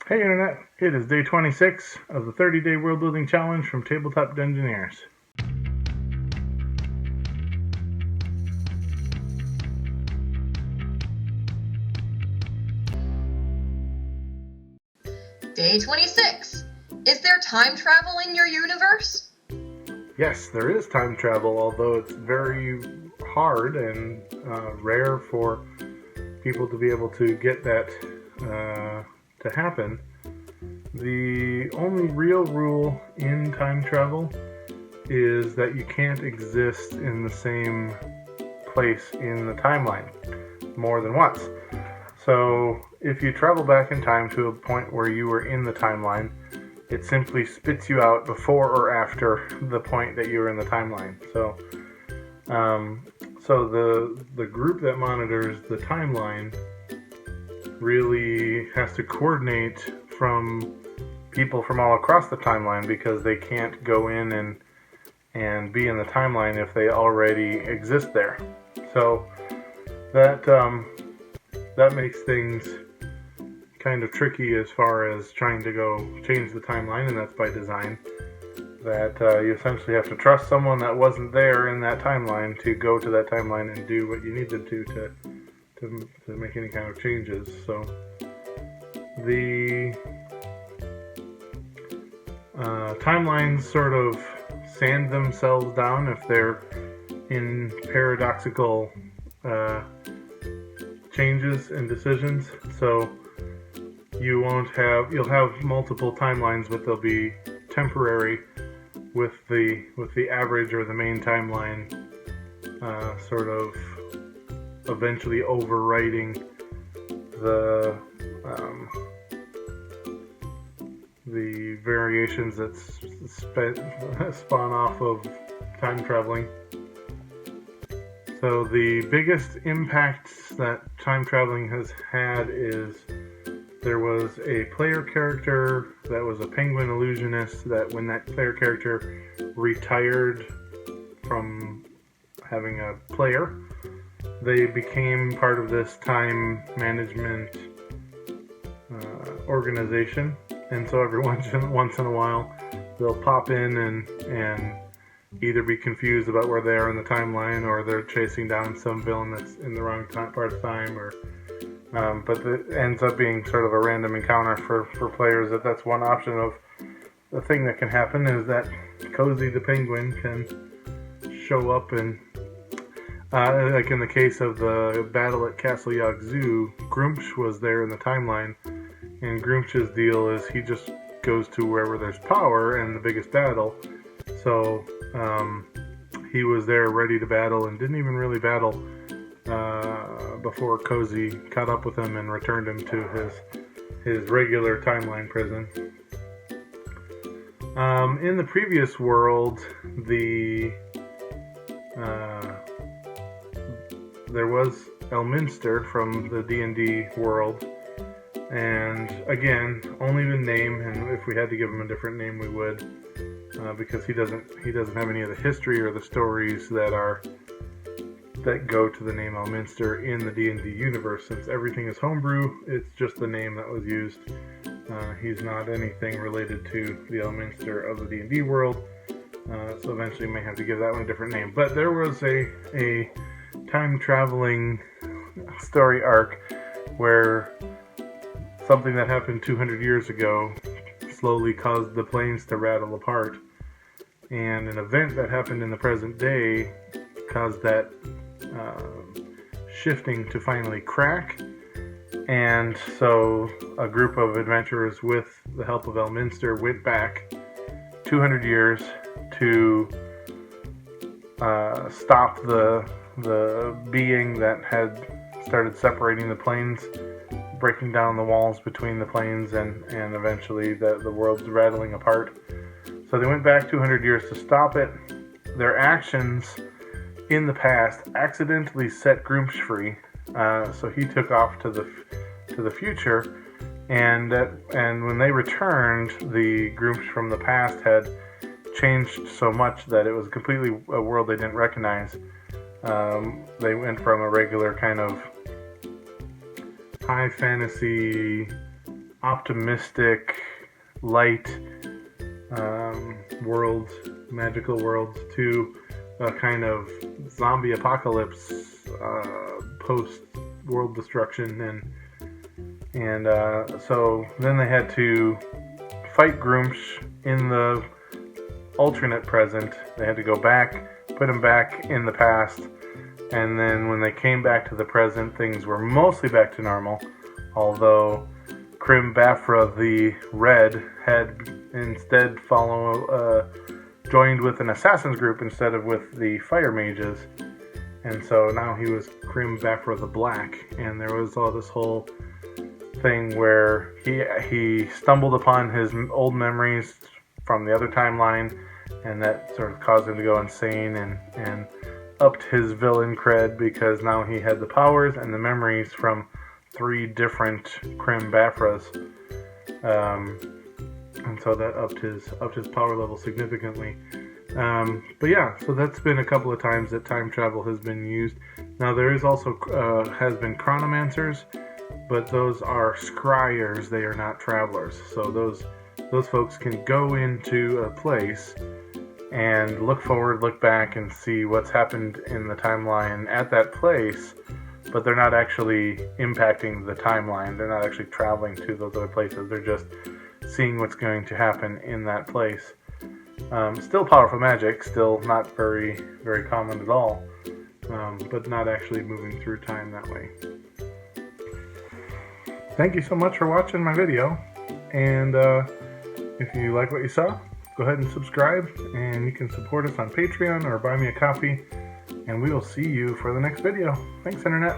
Hey Internet, it is day 26 of the 30-day world building challenge from Tabletop Dungeoneers. Day 26. Is there time travel in your universe? Yes, there is time travel, although it's very hard and rare for people to be able to get that to happen. The only real rule in time travel is that you can't exist in the same place in the timeline more than once. So if you travel back in time to a point where you were in the timeline, it simply spits you out before or after the point that you were in the timeline. So the group that monitors the timeline really has to coordinate from people from all across the timeline, because they can't go in and be in the timeline if they already exist there. So that makes things kind of tricky as far as trying to go change the timeline, and that's by design. That you essentially have to trust someone that wasn't there in that timeline to go to that timeline and do what you need them to make any kind of changes. So the timelines sort of sand themselves down if they're in paradoxical changes and decisions. So you'll have multiple timelines, but they'll be temporary, with the average or the main timeline sort of eventually overriding the variations that spawn off of time traveling. So the biggest impacts that time traveling has had is there was a player character that was a penguin illusionist that when that player character retired from having a player, they became part of this time management organization. And so every once in a while, they'll pop in and either be confused about where they are in the timeline, or they're chasing down some villain that's in the wrong part of time, or but it ends up being sort of a random encounter for players. That's one option of the thing that can happen, is that Cozy the penguin can show up and like in the case of the battle at Castle Yogg Zoo, Grumpsh was there in the timeline. And Grumpsh's deal is he just goes to wherever there's power and the biggest battle. So he was there ready to battle and didn't even really battle before Cozy caught up with him and returned him to his regular timeline prison. In the previous world, there was Elminster from the D&D world. And again, only the name, and if we had to give him a different name, we would, because he doesn't have any of the history or the stories that go to the name Elminster in the D&D universe. Since everything is homebrew, it's just the name that was used. He's not anything related to the Elminster of the D&D world, so eventually may have to give that one a different name. But there was a time traveling story arc where something that happened 200 years ago slowly caused the planes to rattle apart, and an event that happened in the present day caused that shifting to finally crack. And so a group of adventurers, with the help of Elminster, went back 200 years to stop the being that had started separating the planes, breaking down the walls between the planes, and eventually the world's rattling apart. So they went back 200 years to stop it. Their actions in the past accidentally set Grumpsh free, so he took off to the future, and when they returned, the Grumpsh from the past had changed so much that it was completely a world they didn't recognize. They went from a regular kind of high fantasy optimistic, light world, magical world, to a kind of zombie apocalypse, post world destruction, and so then they had to fight Groomsh in the alternate present. They had to go back, put him back in the past, and then when they came back to the present, things were mostly back to normal, although Crim Bafra the Red had instead joined with an assassin's group instead of with the fire mages, and so now he was Crim Bafra the Black, and there was all this whole thing where he stumbled upon his old memories from the other timeline, and that sort of caused him to go insane and upped his villain cred, because now he had the powers and the memories from 3 different Crim Bafras, and so that upped his power level significantly. But yeah, so that's been a couple of times that time travel has been used. Now there is also has been chronomancers, but those are scryers. They are not travelers. So those folks can go into a place and look forward, look back, and see what's happened in the timeline at that place, but they're not actually impacting the timeline. They're not actually traveling to those other places. They're just seeing what's going to happen in that place. Still powerful magic, still not very, very common at all, but not actually moving through time that way. Thank you so much for watching my video, and if you like what you saw, go ahead and subscribe, and you can support us on Patreon or buy me a coffee, and we will see you for the next video. Thanks, Internet.